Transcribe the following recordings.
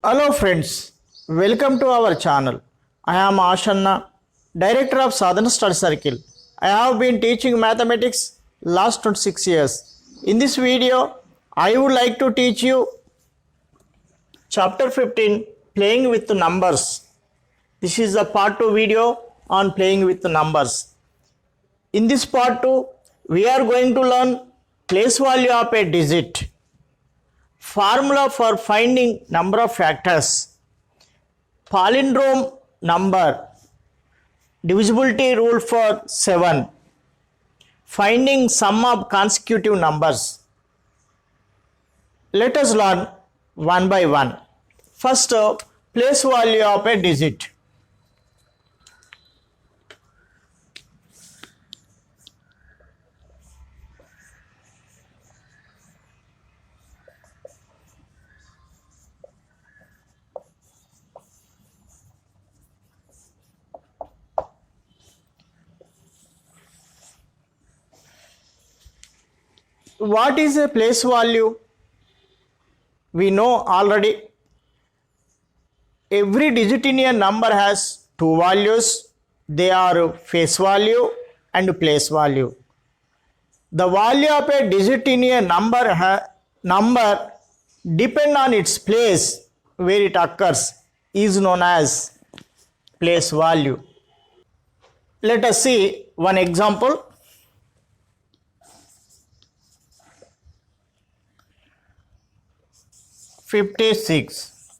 Hello friends, welcome to our channel. I am Ashanna, Director of Sadhana Study Circle. I have been teaching mathematics last 26 years. In this video, I would like to teach you Chapter 15, Playing with Numbers. This is a part 2 video on playing with numbers. In this part 2, we are going to learn place value of a digit, formula for finding number of factors, palindrome number, divisibility rule for 7, finding sum of consecutive numbers. Let us learn one by one. First, place value of a digit. What is a place value? We know already. Every digit in a number has two values. They are face value and place value. The value of a digit in a number depend on its place where it occurs is known as place value. Let us see one example. 56.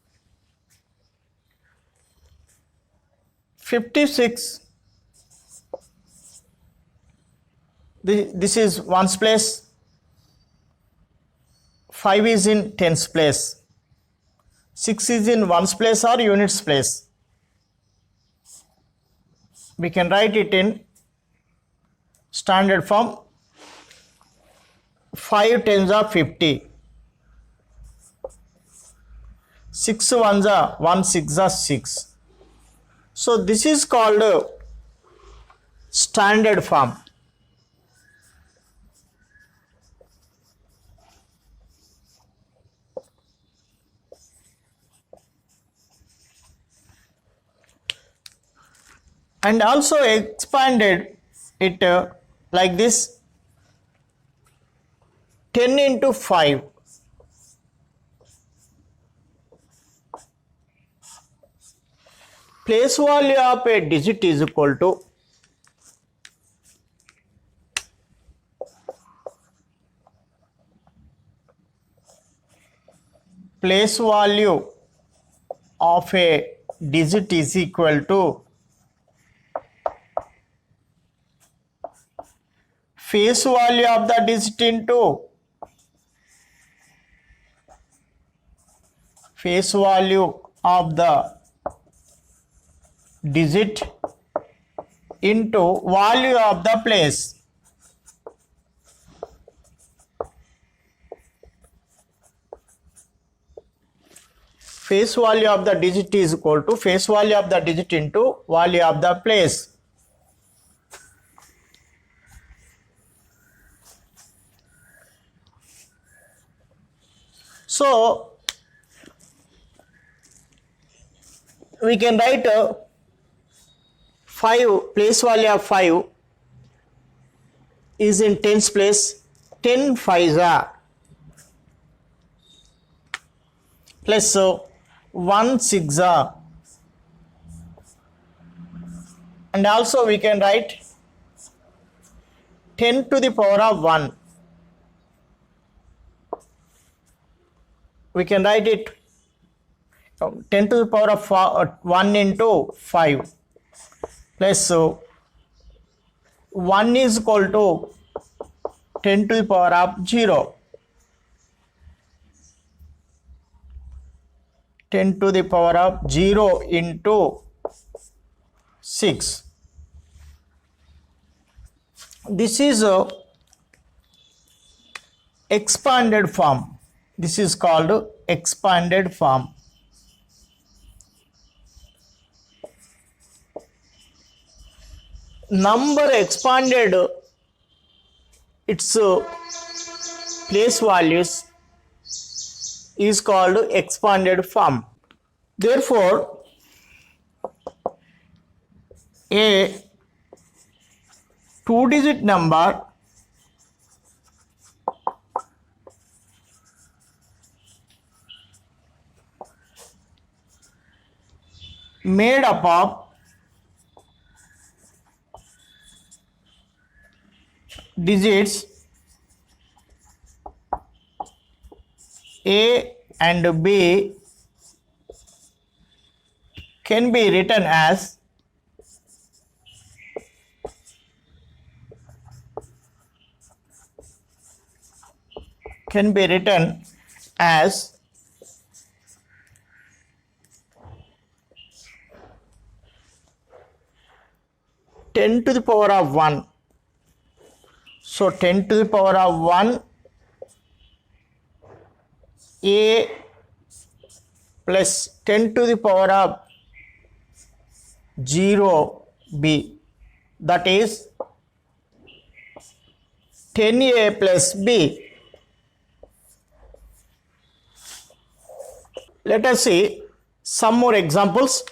56. This is ones place. 5 is in tens place. 6 is in ones place or units place. We can write it in standard form. 5 tens are 50. 6 ones are 1, 6 are 6. So this is called standard form. And also expanded it like this: 10 into 5. Place value of a digit is equal to place value of a digit is equal to face value of the digit into face value of the digit into value of the place. Face value of the digit is equal to face value of the digit into value of the place. So we can write 5, place value of 5 is in tens place. 10 5s are plus 1 6 are, and also we can write 10 to the power of 1. We can write it 10 to the power of 1 into 5 plus 1 is equal to 10 to the power of 0. 10 to the power of 0 into 6. This is a expanded form. This is called expanded form. Number expanded its place values is called expanded form. Therefore, a two-digit number made up of digits A and B can be written as can be written as 10 to the power of 1. So 10 to the power of 1 A plus 10 to the power of 0 B, that is 10A plus B. Let us see some more examples.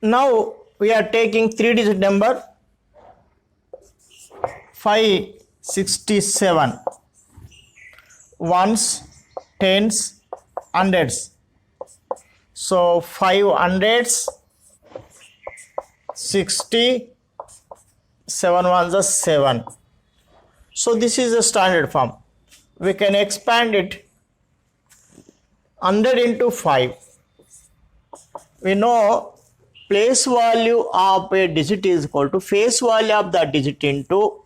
Now we are taking three-digit number 567. Ones, tens, hundreds. So 5 hundreds, 60, 7 ones are 7. So this is a standard form. We can expand it 100 into 5. We know place value of a digit is equal to face value of the digit into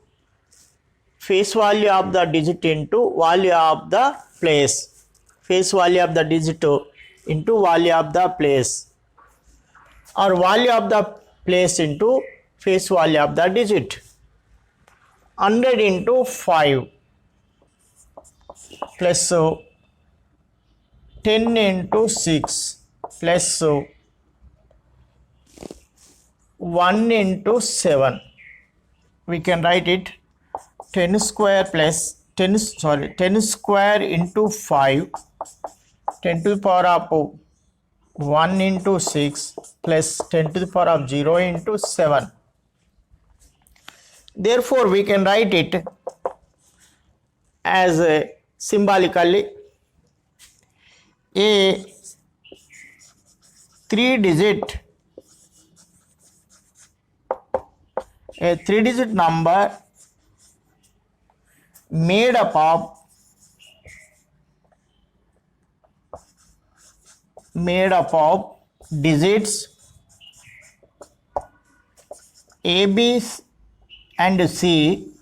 face value of the digit into value of the place. Face value of the digit into value of the place, or value of the place into face value of the digit. 100 into 5 plus 10 into 6 plus 1 into 7. We can write it 10 square plus 10 square into 5, 10 to the power of 1 into 6 plus 10 to the power of 0 into 7. Therefore, we can write it as symbolically a three-digit number made up of digits A, B and C.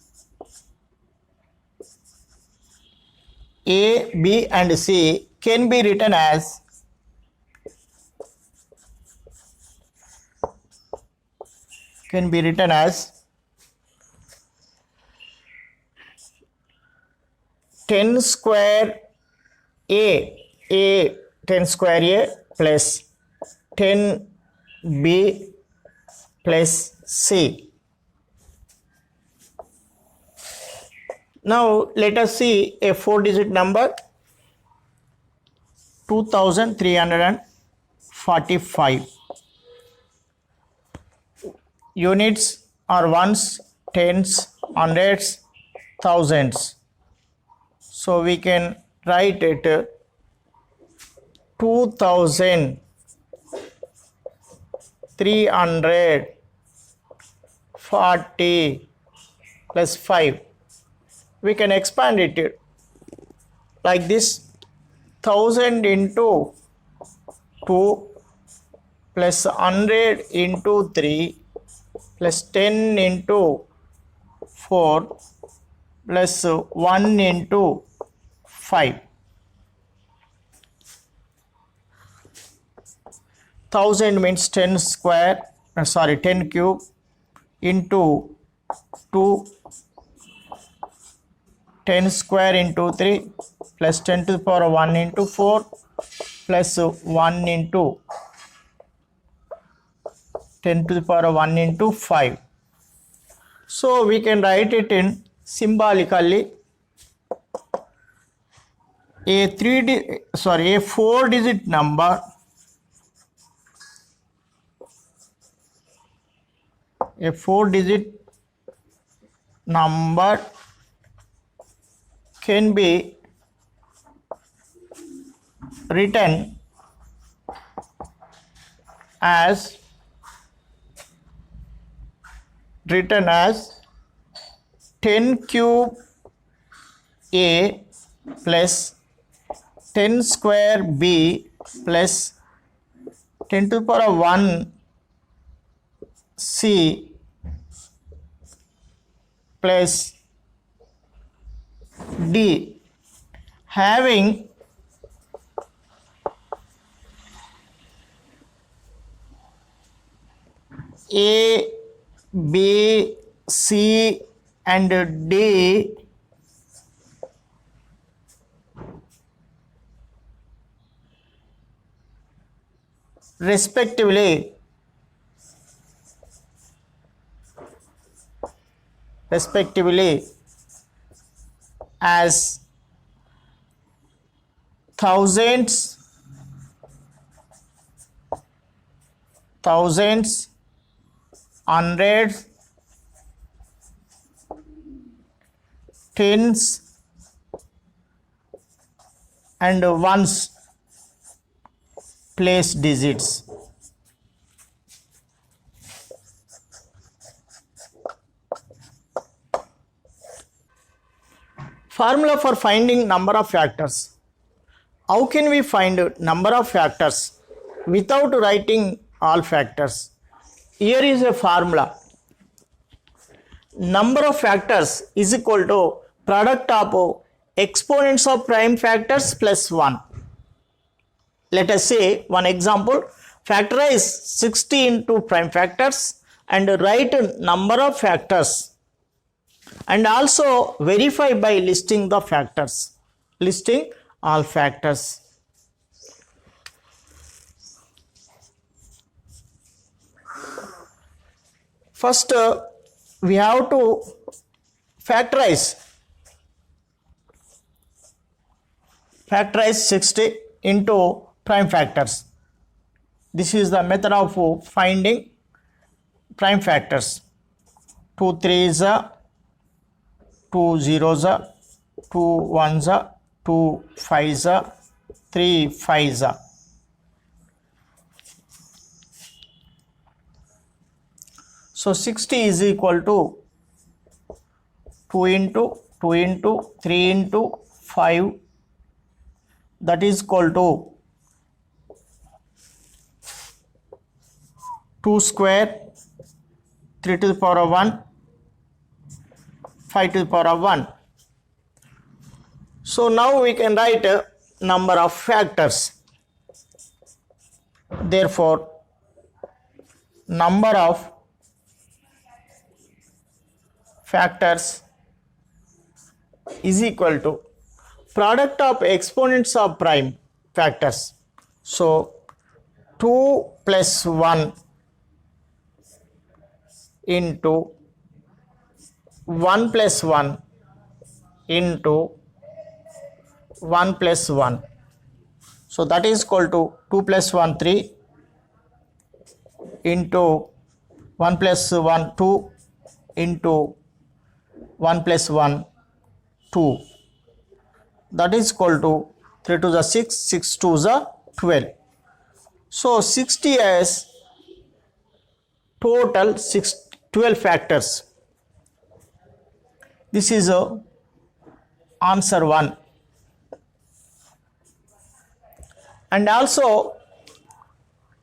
A, B and C can be written as 10 square A 10 square A plus 10 B plus C. Now let us see a four-digit number 2345. Units are ones, tens, hundreds, thousands. So we can write it 2340 plus 5. We can expand it like this: 1000 into 2 plus 100 into 3 plus 10 into 4 plus 1 into 5. 1000 means 10 square, 10 cube into 2, 10 square into 3 plus 10 to the power of 1 into 4 plus 1 into 10 to the power of 1 into 5. So we can write it in symbolically a 4-digit number, a 4-digit number can be written as 10 cube a plus 10 square b plus 10 to the power 1 c plus d, having a, b, c and d respectively as thousands, hundreds, tens and ones place digits. Formula for finding number of factors. How can we find number of factors without writing all factors? Here is a formula. Number of factors is equal to product of exponents of prime factors plus 1. Let us say one example. Factorize 60 into prime factors and write number of factors, and also verify by listing the factors, listing all factors. First we have to factorize 60 into prime factors. This is the method of finding prime factors. 2 3s, 2 zeros, 2 1s, 2 5s, 3 5s. So 60 is equal to 2 into 2 into 3 into 5, that is equal to 2 square, 3 to the power of 1, 5 to the power of 1. So now we can write a number of factors. Therefore, number of factors is equal to product of exponents of prime factors. So 2 plus 1 into 1 plus 1 into 1 plus 1. So that is equal to 2 plus 1 3 into 1 plus 1 2 into 1 plus 1 2. That is equal to 3 to the 6, 6 to the 12. So 60 has total 12 factors. This is answer 1. And also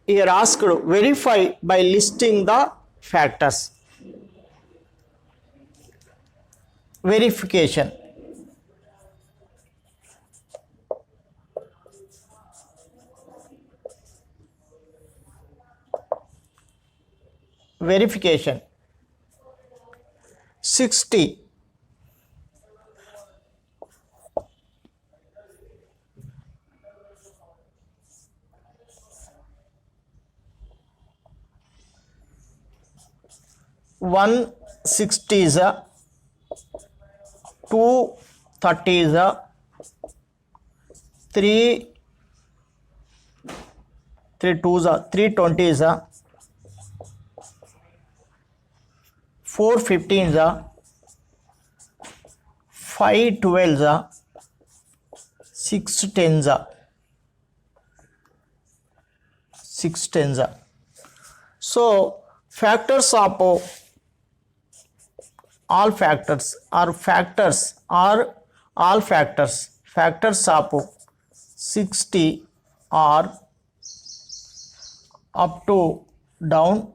here asked verify by listing the factors. Verification. Verification. 60 160 is a 230 is a 3 2s are 320s are 4 15s are 5 12s are 6 10s are 6 10s are. So factors of all factors are all factors of 60 are up to down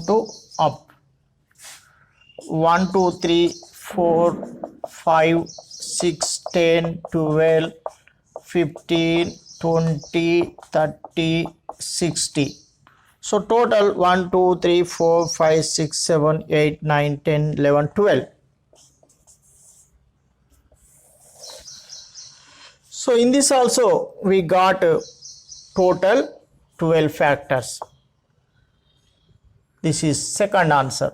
to up. 1 2 3 4 5 6 10 12 15 20 30 60. So total 1 2 3 4 5 6 7 8 9 10 11 12. So in this also we got total 12 factors. This is second answer.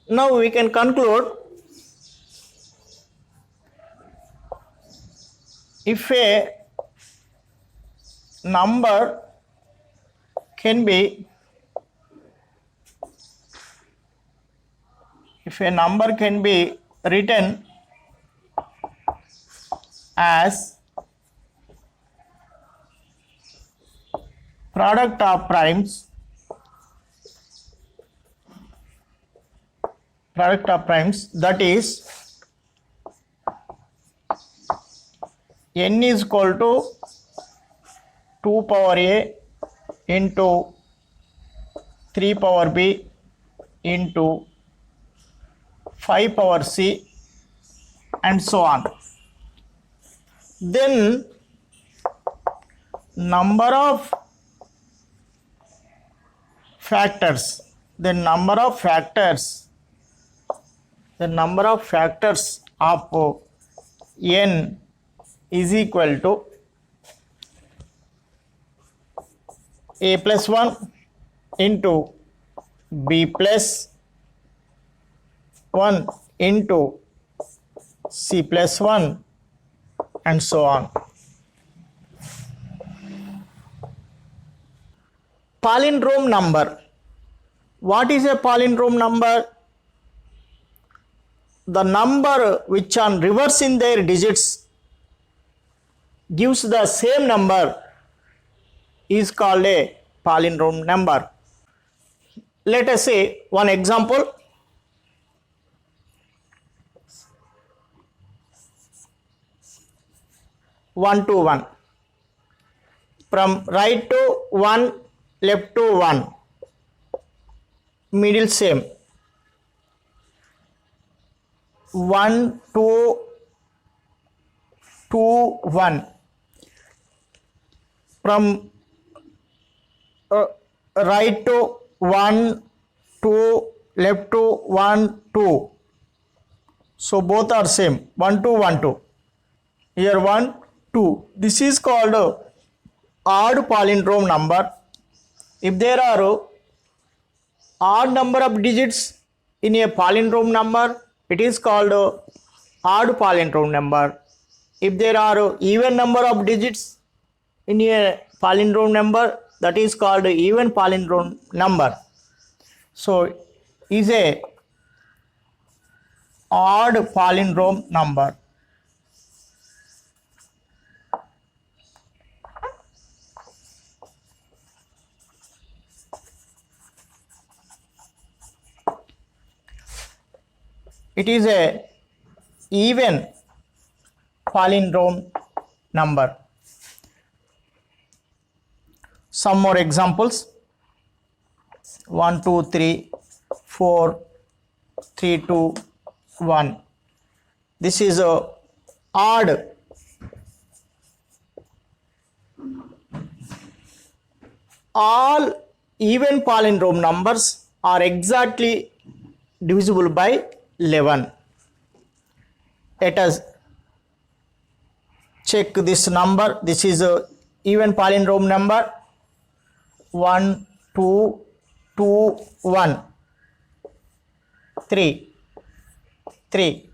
Now we can conclude, if a number can be written as product of primes that is n is equal to 2 power a into 3 power b into 5 power c and so on, then number of factors of n is equal to a plus 1 into b plus 1 into c plus 1 and so on. Palindrome number. What is a palindrome number? The number which on reversing their digits gives the same number is called a palindrome number. Let us say one example. 1 to 1. From right to 1, left to 1. Middle same. 1 to 1. From right to 1, 2, left to 1, 2. So both are same. 1 to 1, 2. Here 1, 2. This is called odd palindrome number. If there are odd number of digits in a palindrome number, it is called odd palindrome number. If there are even number of digits in a palindrome number, that is called even palindrome number. So is a odd palindrome number. It is a even palindrome number. Some more examples. 1 2 3 4 3 2 1. This is a odd. All even palindrome numbers are exactly divisible by 11. Let us check this number. This is a even palindrome number. 1 2 2 1. 3. 3.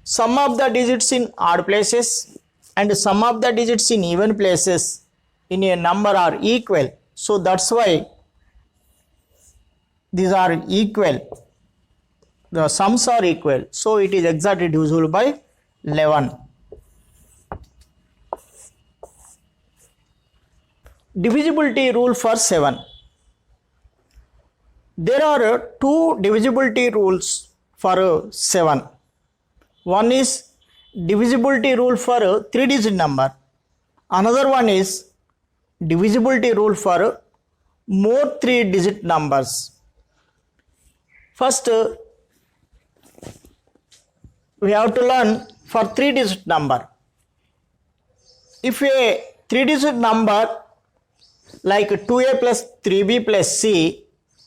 Sum of the digits in odd places and sum of the digits in even places in a number are equal. So that's why these are equal. The sums are equal. So it is exactly divisible by 11. Divisibility rule for 7. There are two divisibility rules for 7. One is divisibility rule for a 3-digit number. Another one is divisibility rule for more 3-digit numbers. First, we have to learn for 3-digit number. If a 3-digit number like 2a plus 3b plus c,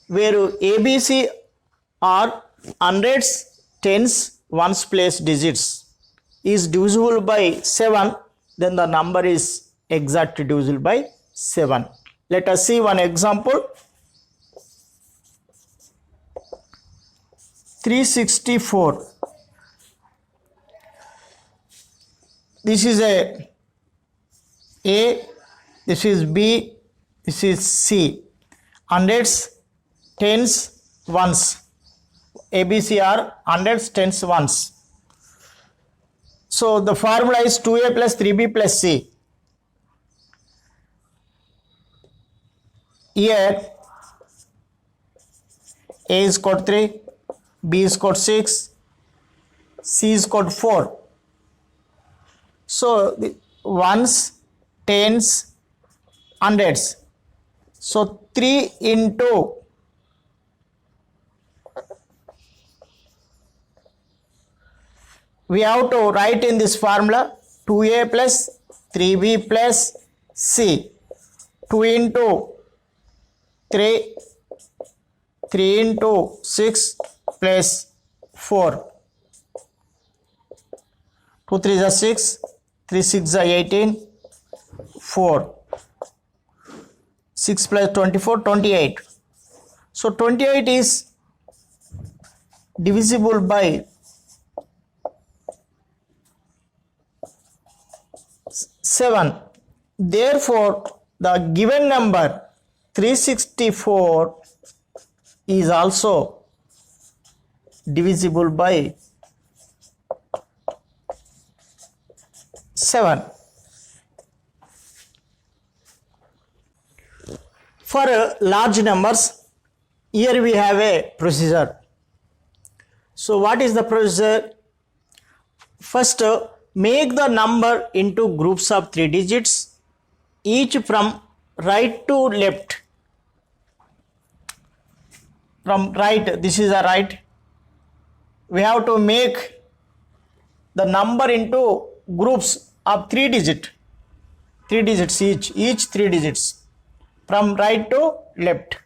where ABC are hundreds, tens, ones place digits, is divisible by 7, then the number is exactly divisible by 7. Let us see one example. 364. This is A, this is B, this is C. Hundreds, tens, ones. ABC are hundreds, tens, ones. So the formula is 2a plus 3b plus c. Here A is code 3, B is code 6, C is code 4. So the ones, tens, hundreds. So 3 into we have to write in this formula 2a plus 3b plus c. 2 into 3, 3 into 6 plus 4. 2 3 is 6, 3 6 is 18, 4. 6 plus 24, 28. So 28 is divisible by 7. Therefore, the given number 364 is also divisible by 7. For large numbers, here we have a procedure. So what is the procedure? First, make the number into groups of 3 digits, each from right to left. From right, this is a right. We have to make the number into groups of 3 digits. 3 digits each 3 digits. From right to left.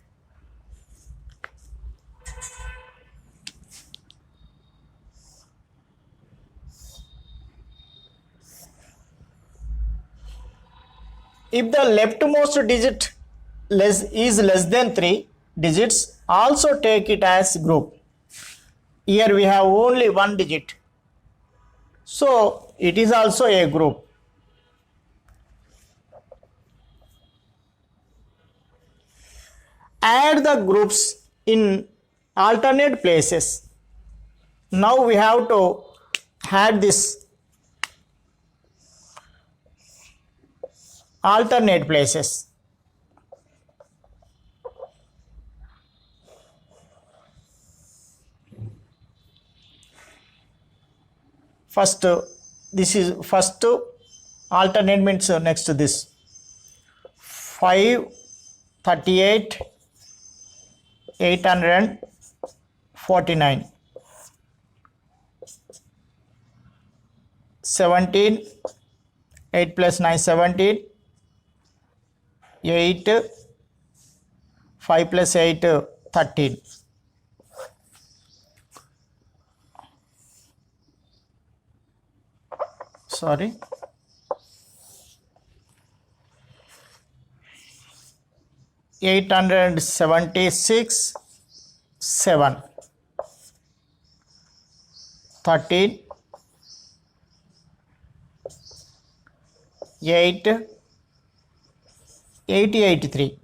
If the leftmost digit is less than 3 digits, also take it as group. Here we have only 1 digit. So it is also a group. Add the groups in alternate places. Now we have to add this alternate places. First, this is first alternate means next to this 5, 38, 849, 17, 8 plus 9, 17, 8, 5 plus 8, 13. Sorry. 876, 7, 13, 8, 80, 83.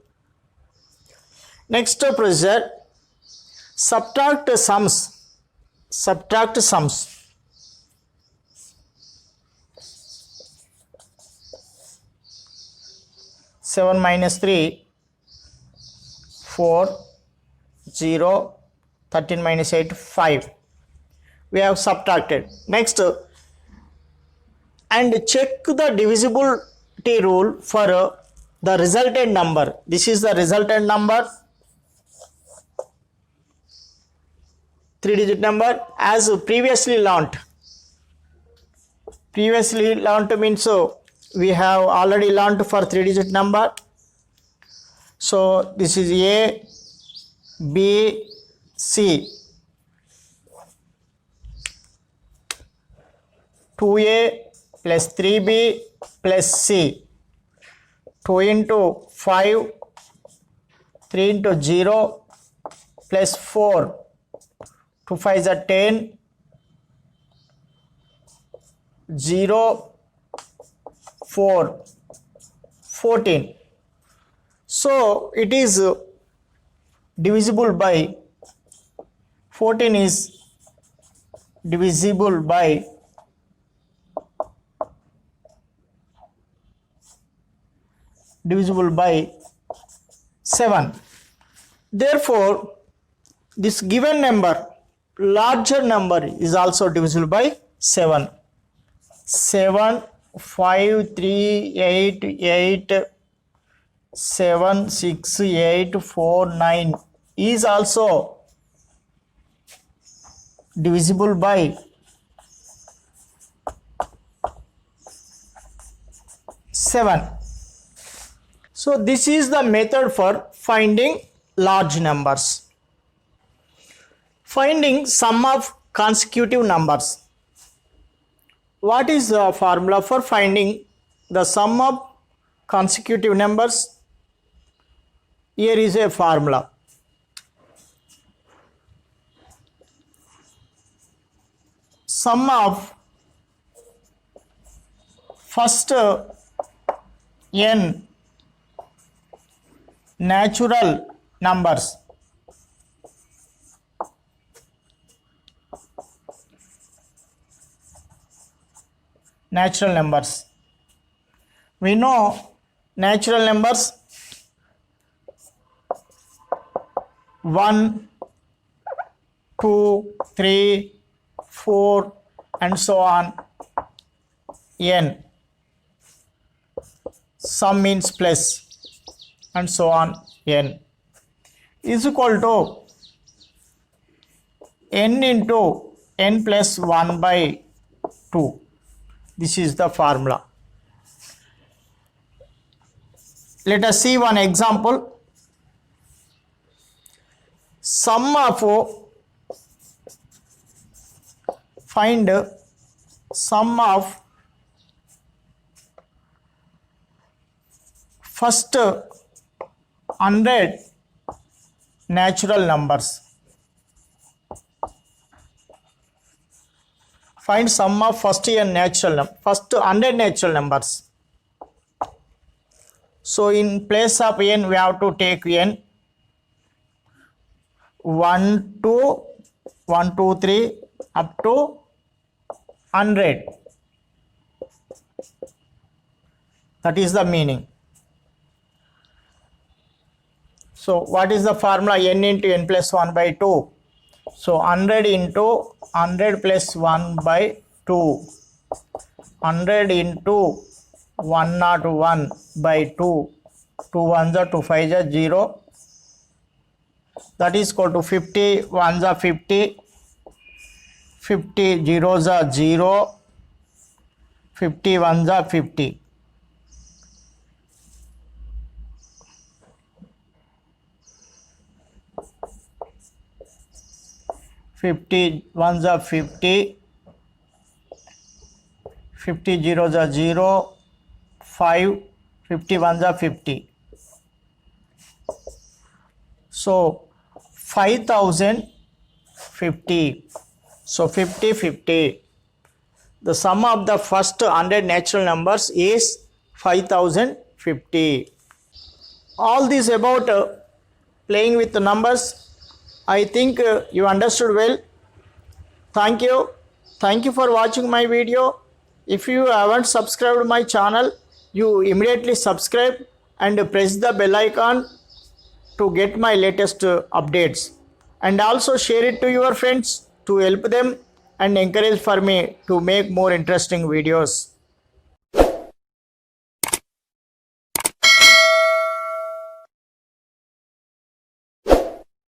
Next procedure, subtract sums. 7 minus 3, 4, 0, 13 minus 8, 5. We have subtracted. Next, and check the divisibility rule for the resultant number. This is the resultant number, 3-digit number, as previously learnt. Previously learnt means we have already learnt for 3-digit number. So this is A, B, C. 2A plus 3B plus C. 2 into 5, 3 into 0 plus 4. 2 5 is 10, 0, 4, 14. So it is divisible by 14 is divisible by 7. Therefore, this given number, larger number, is also divisible by 7. 7, 5, 3, 8, 8, 7, 6, 8, 4, 9 is also divisible by 7. So this is the method for finding large numbers. Finding sum of consecutive numbers. What is the formula for finding the sum of consecutive numbers? Here is a formula. Sum of first n natural numbers we know natural numbers 1 2 3 4 and so on n. Sum means plus and so on n is equal to n into n plus 1 by 2. This is the formula. Let us see one example. Sum of find sum of first 100 natural numbers. Find sum of first 100 natural numbers. So in place of n we have to take n 1 to 1 2 3 up to 100. That is the meaning. So what is the formula? N into n plus 1 by 2. So 100 into 100 plus 1 by 2. 100 into 101 by 2. 2 1s are 2 5s are 0. That is equal to 50 1s are 50. 50 zeros are 0. 50 1s are 50. 50 1s are 50. 50 zeros are 0. 5 50 1s are 50. So 5050. So 5050. The sum of the first 100 natural numbers is 5050. All this about playing with the numbers, I think you understood well. Thank you. Thank you for watching my video. If you haven't subscribed my channel, you immediately subscribe and press the bell icon to get my latest updates. And also share it to your friends to help them and encourage for me to make more interesting videos.